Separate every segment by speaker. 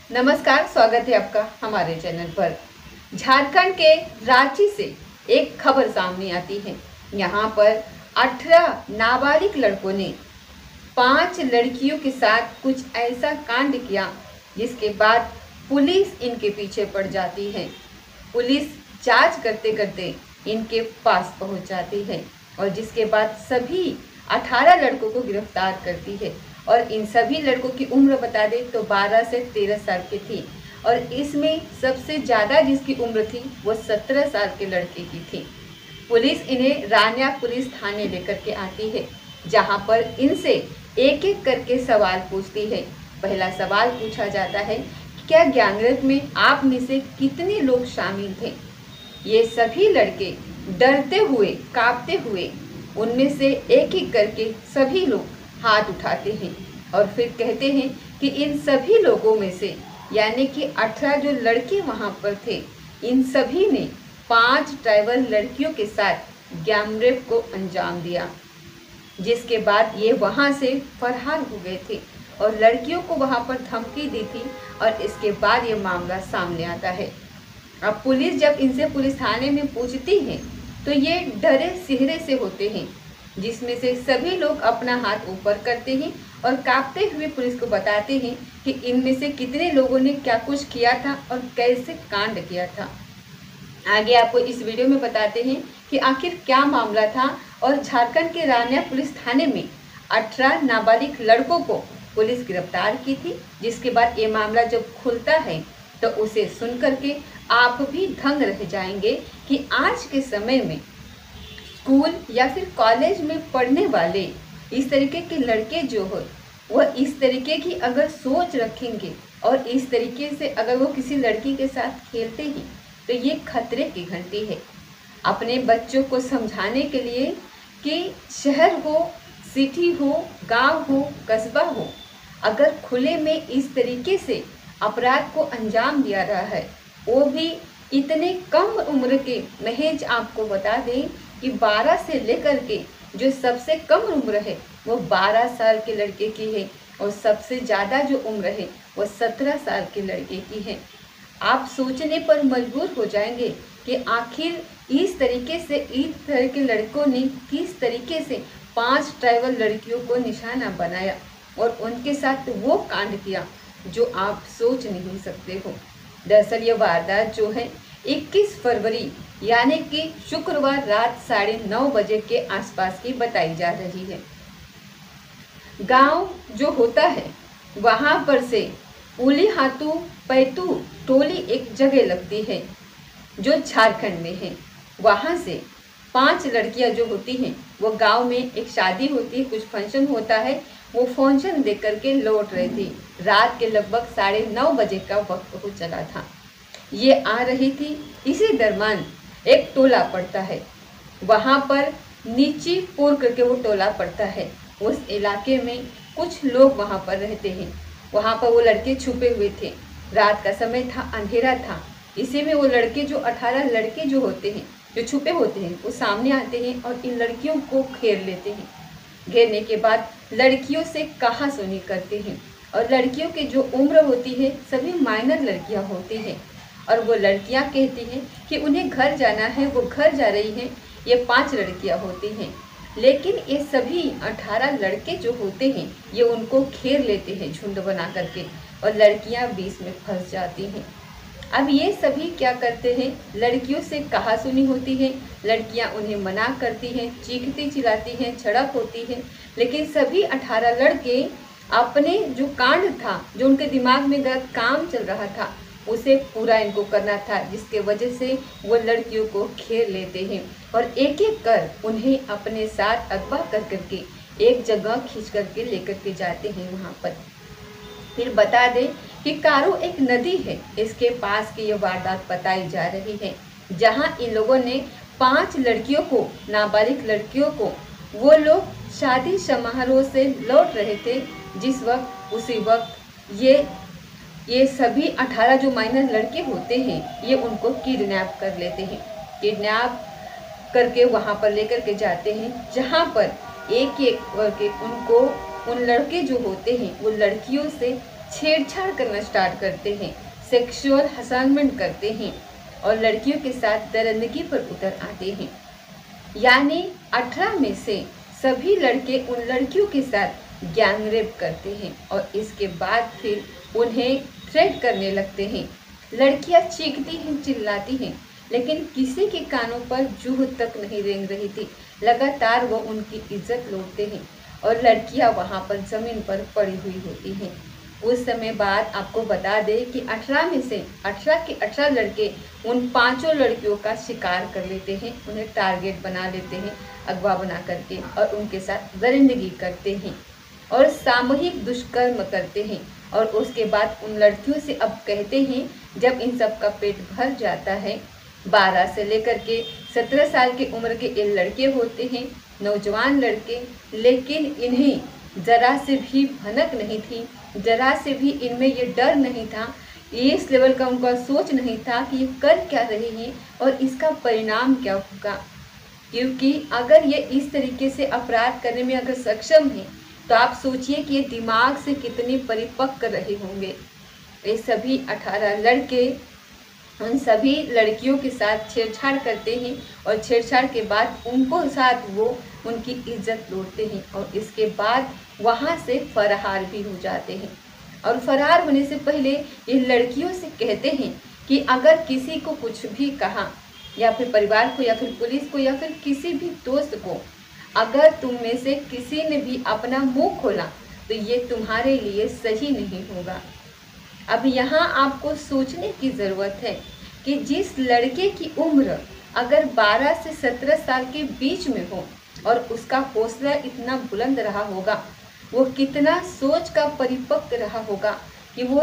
Speaker 1: नमस्कार, स्वागत है आपका हमारे चैनल पर। झारखंड के रांची से एक खबर सामने आती है। यहाँ पर 18 नाबालिग लड़कों ने 5 लड़कियों के साथ कुछ ऐसा कांड किया जिसके बाद पुलिस इनके पीछे पड़ जाती है। पुलिस जांच करते करते इनके पास पहुंच जाती है और जिसके बाद सभी 18 लड़कों को गिरफ्तार करती है। और इन सभी लड़कों की उम्र बता दें तो 12 से 13 साल की थी और इसमें सबसे ज़्यादा जिसकी उम्र थी वो 17 साल के लड़के की थी। पुलिस इन्हें रानिया पुलिस थाने लेकर के आती है, जहां पर इनसे एक एक करके सवाल पूछती है। पहला सवाल पूछा जाता है कि क्या गैंगरेप में आप में से कितने लोग शामिल थे। ये सभी लड़के डरते हुए कांपते हुए उनमें से एक एक करके सभी लोग हाथ उठाते हैं और फिर कहते हैं कि इन सभी लोगों में से यानी कि 18 जो लड़के वहां पर थे, इन सभी ने 5 ट्राइबल लड़कियों के साथ गैंगरेप को अंजाम दिया। जिसके बाद ये वहां से फरार हो गए थे और लड़कियों को वहां पर धमकी दी थी और इसके बाद ये मामला सामने आता है। अब पुलिस जब इनसे पुलिस थाने में पूछती है तो ये डरे सिहरे से होते हैं, जिसमें से सभी लोग अपना हाथ ऊपर करते हैं और कांपते हुए पुलिस को बताते हैं कि इनमें से कितने लोगों ने क्या कुछ किया था और कैसे कांड किया था। आगे आपको इस वीडियो में बताते हैं कि आखिर क्या मामला था और झारखंड के रानिया पुलिस थाने में 18 नाबालिग लड़कों को पुलिस गिरफ्तार की थी। जिसके बाद ये मामला जब खुलता है तो उसे सुन करके आप भी दंग रह जाएंगे कि आज के समय में स्कूल या फिर कॉलेज में पढ़ने वाले इस तरीके के लड़के जो हो वह इस तरीके की अगर सोच रखेंगे और इस तरीके से अगर वो किसी लड़की के साथ खेलते ही तो ये खतरे की घंटी है। अपने बच्चों को समझाने के लिए कि शहर हो, सिटी हो, गांव हो, कस्बा हो, अगर खुले में इस तरीके से अपराध को अंजाम दिया रहा है, वो भी इतने कम उम्र के, महज आपको बता दें कि 12 से लेकर के जो सबसे कम उम्र है वो 12 साल के लड़के की है और सबसे ज़्यादा जो उम्र है वो 17 साल के लड़के की है। आप सोचने पर मजबूर हो जाएंगे कि आखिर इस तरह के लड़कों ने किस तरीके से 5 ट्राइबल लड़कियों को निशाना बनाया और उनके साथ वो कांड किया जो आप सोच नहीं सकते हो। दरअसल ये वारदात जो है 21 फरवरी यानी कि शुक्रवार रात 9:30 बजे के आसपास की बताई जा रही है। गांव जो होता है वहां पर से उलीहातू पैतू टोली एक जगह लगती है जो झारखंड में है। वहां से 5 लड़कियां जो होती हैं वो गांव में एक शादी होती है, कुछ फंक्शन होता है, वो फंक्शन देख करके लौट रही थी। रात के लगभग 9:30 बजे का वक्त हो चला था। ये आ रही थी, इसी दरमियान एक टोला पड़ता है। वहाँ पर नीची पुर करके वो टोला पड़ता है। उस इलाके में कुछ लोग वहाँ पर रहते हैं। वहाँ पर वो लड़के छुपे हुए थे। रात का समय था, अंधेरा था। इसी में वो लड़के जो 18 लड़के जो होते हैं, जो छुपे होते हैं, वो सामने आते हैं और इन लड़कियों को घेर लेते हैं। घेरने के बाद लड़कियों से कहासुनी करते हैं और लड़कियों की जो उम्र होती है सभी माइनर लड़कियां होती हैं और वो लड़कियां कहती हैं कि उन्हें घर जाना है, वो घर जा रही हैं। ये 5 लड़कियां होती हैं, लेकिन ये सभी 18 लड़के जो होते हैं ये उनको घेर लेते हैं झुंड बना करके और लड़कियां बीच में फंस जाती हैं। अब ये सभी क्या करते हैं, लड़कियों से कहासुनी होती है, लड़कियां उन्हें मना करती हैं, चीखती चिल्लाती हैं, झड़प होती है, लेकिन सभी 18 लड़के अपने जो कांड था, जो उनके दिमाग में गलत काम चल रहा था, उसे पूरा इनको करना था, जिसके वजह से वो लड़कियों को घेर लेते हैं और एक एक कर उन्हें अपने साथ अगवा कर करके एक जगह खींच करके लेकर के जाते हैं वहाँ पर। फिर बता दें कि कारू एक नदी है, इसके पास की ये वारदात बताई जा रही है, जहाँ इन लोगों ने 5 लड़कियों को, नाबालिग लड़कियों को, वो लोग शादी समारोह से लौट रहे थे। जिस वक्त उसी वक्त ये सभी 18 जो माइनर लड़के होते हैं ये उनको किडनैप कर लेते हैं। किडनैप करके वहाँ पर लेकर के जाते हैं, जहाँ पर एक एक करके उनको, उन लड़के जो होते हैं वो लड़कियों से छेड़छाड़ करना स्टार्ट करते हैं, सेक्सुअल हरासमेंट करते हैं और लड़कियों के साथ दरिंदगी पर उतर आते हैं। यानी 18 में से सभी लड़के उन लड़कियों के साथ गैंग रेप करते हैं और इसके बाद फिर उन्हें थ्रेट करने लगते हैं। लड़कियां चीखती हैं, चिल्लाती हैं, लेकिन किसी के कानों पर जूं तक नहीं रेंग रही थी। लगातार वो उनकी इज्जत लूटते हैं और लड़कियां वहां पर जमीन पर पड़ी हुई होती हैं। उस समय बाद आपको बता दें कि 18 में से 18 के 18 लड़के उन 5 लड़कियों का शिकार कर लेते हैं, उन्हें टारगेट बना लेते हैं अगवा बना करके और उनके साथ दरिंदगी करते हैं और सामूहिक दुष्कर्म करते हैं। और उसके बाद उन लड़कियों से अब कहते हैं, जब इन सब का पेट भर जाता है, 12 से लेकर के 17 साल की उम्र के ये लड़के होते हैं, नौजवान लड़के, लेकिन इन्हें जरा से भी भनक नहीं थी, जरा से भी इनमें ये डर नहीं था, इस लेवल का उनका सोच नहीं था कि ये कर क्या रहे हैं और इसका परिणाम क्या होगा। क्योंकि अगर ये इस तरीके से अपराध करने में अगर सक्षम है तो आप सोचिए कि ये दिमाग से कितने परिपक्व रहे होंगे। ये सभी 18 लड़के उन सभी लड़कियों के साथ छेड़छाड़ करते हैं और छेड़छाड़ के बाद उनको साथ वो उनकी इज्जत लूटते हैं और इसके बाद वहाँ से फरार भी हो जाते हैं। और फरार होने से पहले ये लड़कियों से कहते हैं कि अगर किसी को कुछ भी कहा या फिर परिवार को या फिर पुलिस को या फिर किसी भी दोस्त को, अगर तुम में से किसी ने भी अपना मुंह खोला तो ये तुम्हारे लिए सही नहीं होगा। अब यहाँ आपको सोचने की ज़रूरत है कि जिस लड़के की उम्र अगर 12 से 17 साल के बीच में हो और उसका हौसला इतना बुलंद रहा होगा, वो कितना सोच का परिपक्व रहा होगा कि वो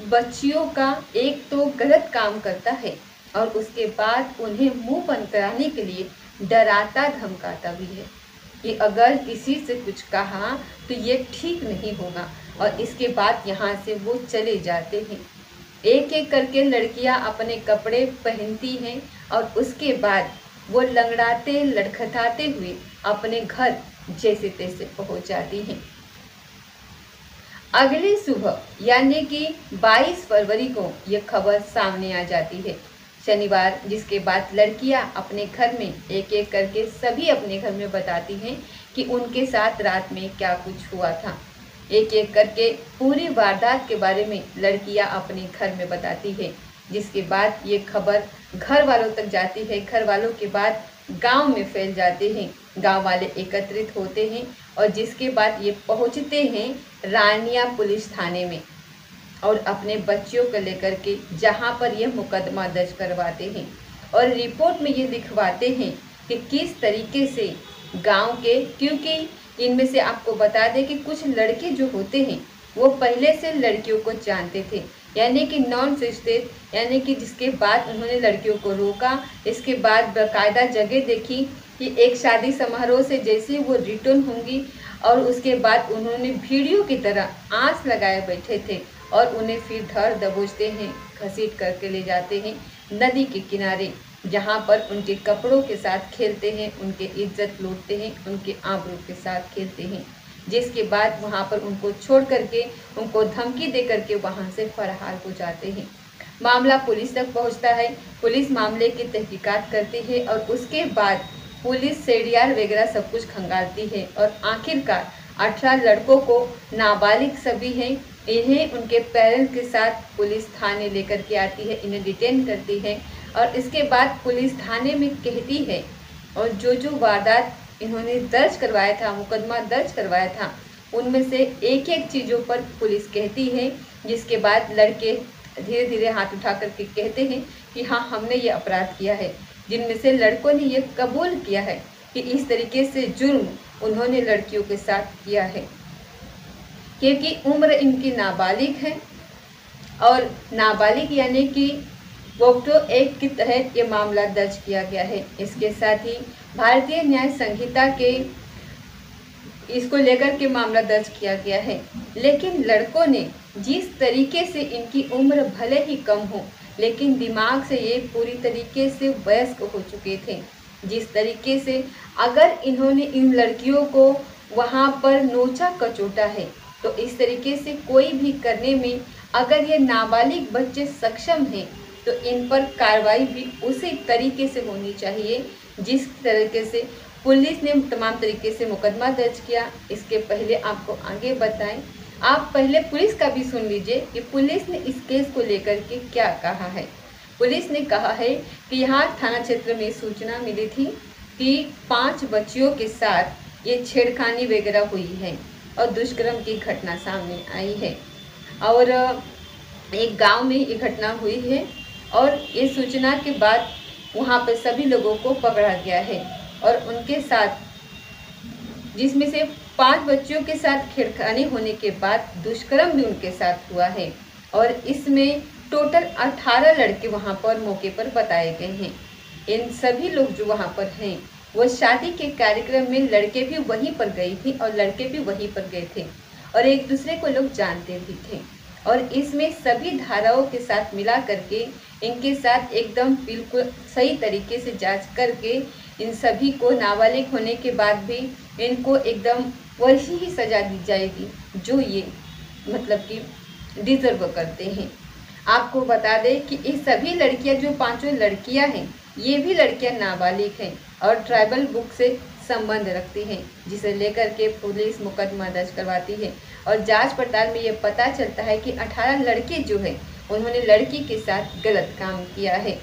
Speaker 1: बच्चियों का एक तो गलत काम करता है और उसके बाद उन्हें मुंह बंद कराने के लिए डराता धमकाता भी है कि अगर किसी से कुछ कहा तो ये ठीक नहीं होगा। और इसके बाद यहाँ से वो चले जाते हैं। एक एक करके लड़कियाँ अपने कपड़े पहनती हैं और उसके बाद वो लंगड़ाते लड़खड़ाते हुए अपने घर जैसे तैसे पहुँच जाती हैं। अगली सुबह यानी कि 22 फरवरी को ये खबर सामने आ जाती है, शनिवार, जिसके बाद लड़कियां अपने घर में एक एक करके सभी अपने घर में बताती हैं कि उनके साथ रात में क्या कुछ हुआ था। एक एक करके पूरी वारदात के बारे में लड़कियां अपने घर में बताती है, जिसके बाद ये खबर घर वालों तक जाती है। घर वालों के बाद गांव में फैल जाते हैं, गांव वाले एकत्रित होते हैं और जिसके बाद ये पहुंचते हैं रानिया पुलिस थाने में और अपने बच्चियों को लेकर के जहां पर ये मुकदमा दर्ज करवाते हैं और रिपोर्ट में ये दिखवाते हैं कि किस तरीके से गांव के, क्योंकि इनमें से आपको बता दें कि कुछ लड़के जो होते हैं वो पहले से लड़कियों को जानते थे, यानी कि नॉन फिक्स्ड, यानी कि जिसके बाद उन्होंने लड़कियों को रोका। इसके बाद बाकायदा जगह देखी कि एक शादी समारोह से जैसे वो रिटर्न होंगी और उसके बाद उन्होंने वीडियो की तरह आंच लगाए बैठे थे और उन्हें फिर धर दबोचते हैं, घसीट करके ले जाते हैं नदी के किनारे, जहाँ पर उनके कपड़ों के साथ खेलते हैं, उनके इज्जत लूटते हैं, उनके आबरू के साथ खेलते हैं। जिसके बाद वहाँ पर उनको छोड़ करके, उनको धमकी दे करके वहाँ से फरार हो जाते हैं। मामला पुलिस तक पहुँचता है, पुलिस मामले की तहकीकात करती है और उसके बाद पुलिस सीडीआर वगैरह सब कुछ खंगालती है और आखिरकार 18 लड़कों को, नाबालिग सभी हैं, इन्हें उनके पेरेंट्स के साथ पुलिस थाने लेकर के आती है, इन्हें डिटेन करती है और इसके बाद पुलिस थाने में कहती है और जो वारदात इन्होंने दर्ज करवाया था, मुकदमा दर्ज करवाया था, उनमें से एक एक चीज़ों पर पुलिस कहती है। जिसके बाद लड़के धीरे धीरे हाथ उठा करके कहते हैं कि हाँ, हमने ये अपराध किया है, जिनमें से लड़कों ने ये कबूल किया है कि इस तरीके से जुर्म उन्होंने लड़कियों के साथ किया है, क्योंकि उम्र इनकी नाबालिग है और नाबालिग यानी कि पोक्सो एक्ट के तहत ये मामला दर्ज किया गया है। इसके साथ ही भारतीय न्याय संहिता के इसको लेकर के मामला दर्ज किया गया है। लेकिन लड़कों ने जिस तरीके से, इनकी उम्र भले ही कम हो लेकिन दिमाग से ये पूरी तरीके से वयस्क हो चुके थे, जिस तरीके से अगर इन्होंने इन लड़कियों को वहाँ पर नोचा कचोटा है तो इस तरीके से कोई भी करने में अगर ये नाबालिग बच्चे सक्षम हैं तो इन पर कार्रवाई भी उसी तरीके से होनी चाहिए जिस तरीके से पुलिस ने तमाम तरीके से मुकदमा दर्ज किया। इसके पहले आपको आगे बताएं, आप पहले पुलिस का भी सुन लीजिए कि पुलिस ने इस केस को लेकर के क्या कहा है। पुलिस ने कहा है कि यहाँ थाना क्षेत्र में सूचना मिली थी कि 5 बच्चियों के साथ ये छेड़खानी वगैरह हुई है और दुष्कर्म की घटना सामने आई है और एक गांव में ये घटना हुई है और ये सूचना के बाद वहाँ पर सभी लोगों को पकड़ा गया है और उनके साथ, जिसमें से 5 बच्चियों के साथ छेड़खानी होने के बाद दुष्कर्म भी उनके साथ हुआ है और इसमें टोटल 18 लड़के वहाँ पर मौके पर बताए गए हैं। इन सभी लोग जो वहाँ पर हैं वो शादी के कार्यक्रम में लड़के भी वहीं पर गई थी और लड़के भी वहीं पर गए थे और एक दूसरे को लोग जानते भी थे और इसमें सभी धाराओं के साथ मिला करके इनके साथ एकदम बिल्कुल सही तरीके से जांच करके इन सभी को नाबालिग होने के बाद भी इनको एकदम वैसी ही सज़ा दी जाएगी जो ये मतलब कि डिजर्व करते हैं। आपको बता दें कि ये सभी लड़कियां जो 5 लड़कियां हैं ये भी लड़कियां नाबालिग हैं और ट्राइबल बुक से संबंध रखती हैं, जिसे लेकर के पुलिस मुकदमा दर्ज करवाती है और जांच पड़ताल में ये पता चलता है कि 18 लड़के जो हैं उन्होंने लड़की के साथ गलत काम किया है।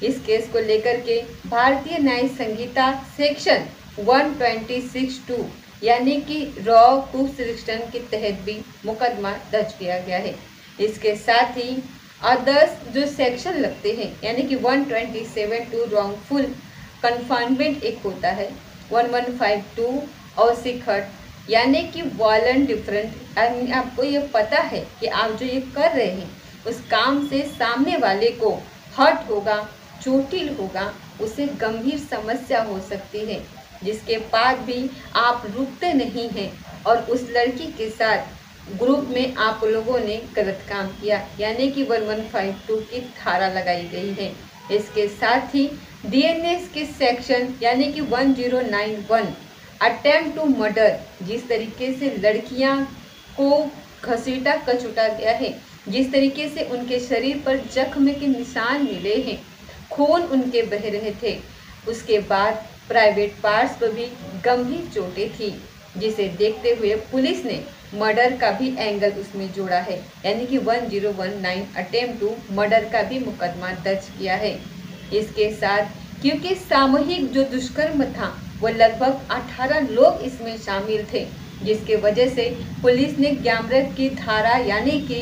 Speaker 1: इस केस को लेकर के भारतीय न्याय संहिता सेक्शन 126(2) यानी कि रॉ 216 के तहत भी मुकदमा दर्ज किया गया है। इसके साथ ही अदर्स जो सेक्शन लगते हैं यानी कि 127(2) रॉन्गफुल कन्फाइनमेंट एक होता है, 1152 और 66 यानी कि वायलेंट डिफरेंट। आपको ये पता है कि आप जो ये कर रहे हैं उस काम से सामने वाले को हर्ट होगा, चोटिल होगा, उसे गंभीर समस्या हो सकती है, जिसके बाद भी आप रुकते नहीं हैं और उस लड़की के साथ ग्रुप में आप लोगों ने गलत काम किया यानी कि 1152 की धारा लगाई गई है। इसके साथ ही डीएनएस के सेक्शन यानी कि 1091 अटेम्प्ट टू मर्डर, जिस तरीके से लड़कियां को घसीटा कचूटा गया है, जिस तरीके से उनके शरीर पर जख्म के निशान मिले हैं, खून उनके बह रहे थे, उसके बाद प्राइवेट पार्ट्स पर भी गंभीर चोटें थी, जिसे देखते हुए पुलिस ने मर्डर का भी एंगल उसमें जोड़ा है यानी कि 1019 अटेम्प्ट टू मर्डर का भी मुकदमा दर्ज किया है। इसके साथ क्योंकि सामूहिक जो दुष्कर्म था वो लगभग 18 लोग इसमें शामिल थे, जिसके वजह से पुलिस ने गैंगरेप की धारा यानी कि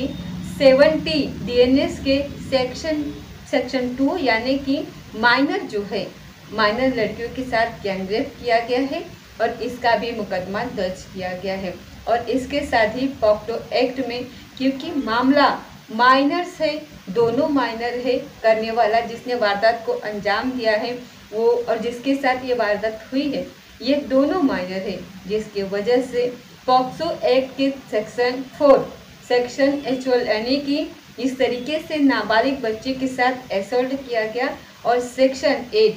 Speaker 1: 70 डीएनएस के सेक्शन 2 यानी कि माइनर जो है, माइनर लड़कियों के साथ गैंगरेप किया गया है और इसका भी मुकदमा दर्ज किया गया है। और इसके साथ ही पॉक्सो एक्ट में क्योंकि मामला माइनर्स है, दोनों माइनर है, करने वाला जिसने वारदात को अंजाम दिया है वो और जिसके साथ ये वारदात हुई है ये दोनों माइनर है, जिसके वजह से पॉक्सो एक्ट के सेक्शन 4 सेक्शन H12 यानी कि इस तरीके से नाबालिग बच्चे के साथ असॉल्ट किया गया और सेक्शन 8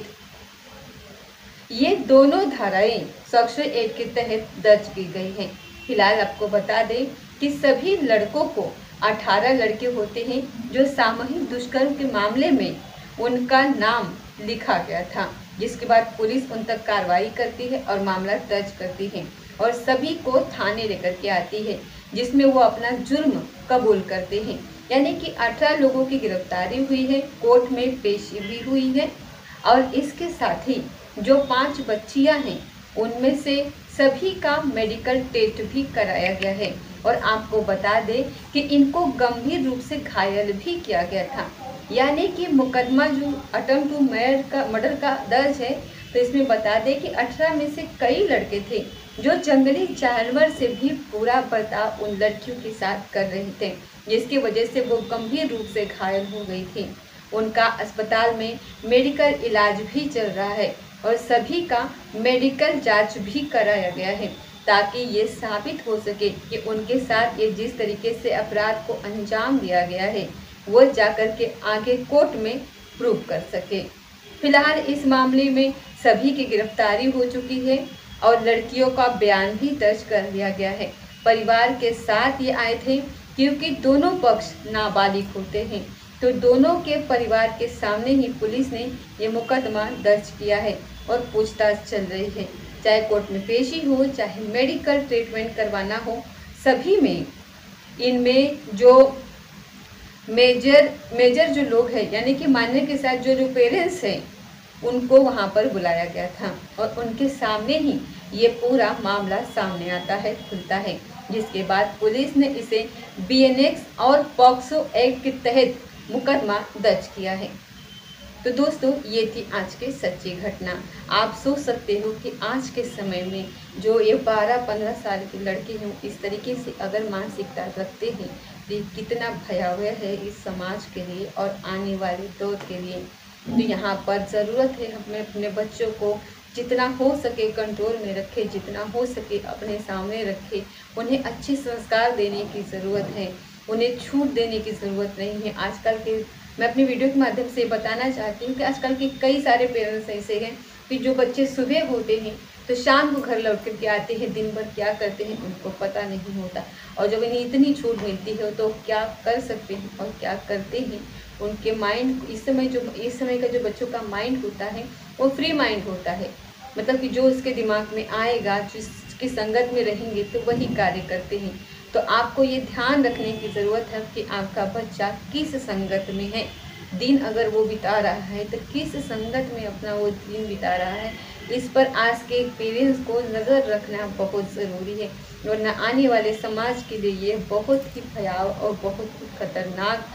Speaker 1: ये दोनों धाराएं सेक्शन 8 के तहत दर्ज की गई हैं। फिलहाल आपको बता दें कि सभी लड़कों को 18 लड़के होते हैं जो सामूहिक दुष्कर्म के मामले में उनका नाम लिखा गया था, जिसके बाद पुलिस उन तक कार्रवाई करती है और मामला दर्ज करती है और सभी को थाने लेकर के आती है, जिसमें वो अपना जुर्म कबूल करते हैं। यानी कि 18 लोगों की गिरफ्तारी हुई है, कोर्ट में पेशी भी हुई है और इसके साथ ही जो 5 बच्चियां हैं उनमें से सभी का मेडिकल टेस्ट भी कराया गया है और आपको बता दें कि इनको गंभीर रूप से घायल भी किया गया था। यानी कि मुकदमा जो अटेम्प्ट टू मर्डर का दर्ज है तो इसमें बता दें कि 18 में से कई लड़के थे जो जंगली जानवर से भी बुरा बर्ताव उन लड़कियों के साथ कर रहे थे, जिसकी वजह से वो गंभीर रूप से घायल हो गई थी। उनका अस्पताल में मेडिकल इलाज भी चल रहा है और सभी का मेडिकल जांच भी कराया गया है ताकि ये साबित हो सके कि उनके साथ ये जिस तरीके से अपराध को अंजाम दिया गया है वो जाकर के आगे कोर्ट में प्रूव कर सके। फिलहाल इस मामले में सभी की गिरफ्तारी हो चुकी है और लड़कियों का बयान भी दर्ज कर लिया गया है। परिवार के साथ ये आए थे, क्योंकि दोनों पक्ष नाबालिग होते हैं। तो दोनों के परिवार के सामने ही पुलिस ने ये मुकदमा दर्ज किया है और पूछताछ चल रही है। चाहे कोर्ट में पेशी हो, चाहे मेडिकल ट्रीटमेंट करवाना हो, सभी में इनमें जो मेजर जो लोग हैं, यानी कि मानने के साथ जो पेरेंट्स हैं, उनको वहाँ पर बुलाया गया था और उनके सामने ही ये पूरा मामला सामने आता है, खुलता है, जिसके बाद पुलिस ने इसे बीएनएक्स और पॉक्सो एक्ट के तहत मुकदमा दर्ज किया है। तो दोस्तों, ये थी आज की सच्ची घटना। आप सोच सकते हो कि आज के समय में जो ये 12-15 साल के लड़के हैं, इस तरीके से अगर मानसिकता रखते हैं तो ये कितना भयावह है इस समाज के लिए और आने वाले दौर के लिए। तो यहाँ पर ज़रूरत है हमें अपने बच्चों को जितना हो सके कंट्रोल में रखें, जितना हो सके अपने सामने रखें। उन्हें अच्छे संस्कार देने की ज़रूरत है, उन्हें छूट देने की ज़रूरत नहीं है। आजकल के मैं अपनी वीडियो के माध्यम से बताना चाहती हूँ कि आजकल के कई सारे पेरेंट्स ऐसे हैं कि जो बच्चे सुबह होते हैं तो शाम को घर लौट कर के आते हैं, दिन भर क्या करते हैं उनको पता नहीं होता, और जब इन्हें इतनी छूट मिलती है तो क्या कर सकते हैं और क्या करते हैं। उनके माइंड इस समय का जो बच्चों का माइंड होता है वो फ्री माइंड होता है, मतलब कि जो उसके दिमाग में आएगा, जिसकी संगत में रहेंगे तो वही कार्य करते हैं। तो आपको ये ध्यान रखने की ज़रूरत है कि आपका बच्चा किस संगत में है, दिन अगर वो बिता रहा है तो किस संगत में अपना वो दिन बिता रहा है, इस पर आज के पेरेंट्स को नज़र रखना बहुत ज़रूरी है, वरना आने वाले समाज के लिए ये बहुत ही भयावह और बहुत ही खतरनाक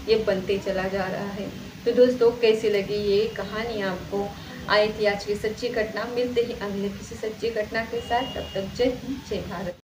Speaker 1: ये बनते चला जा रहा है। तो दोस्तों, कैसी लगी ये कहानी आपको? आई थी आज की सच्ची घटना। मिलते ही अगले किसी सच्ची घटना के साथ, तब तक जय हिंद, जय भारत।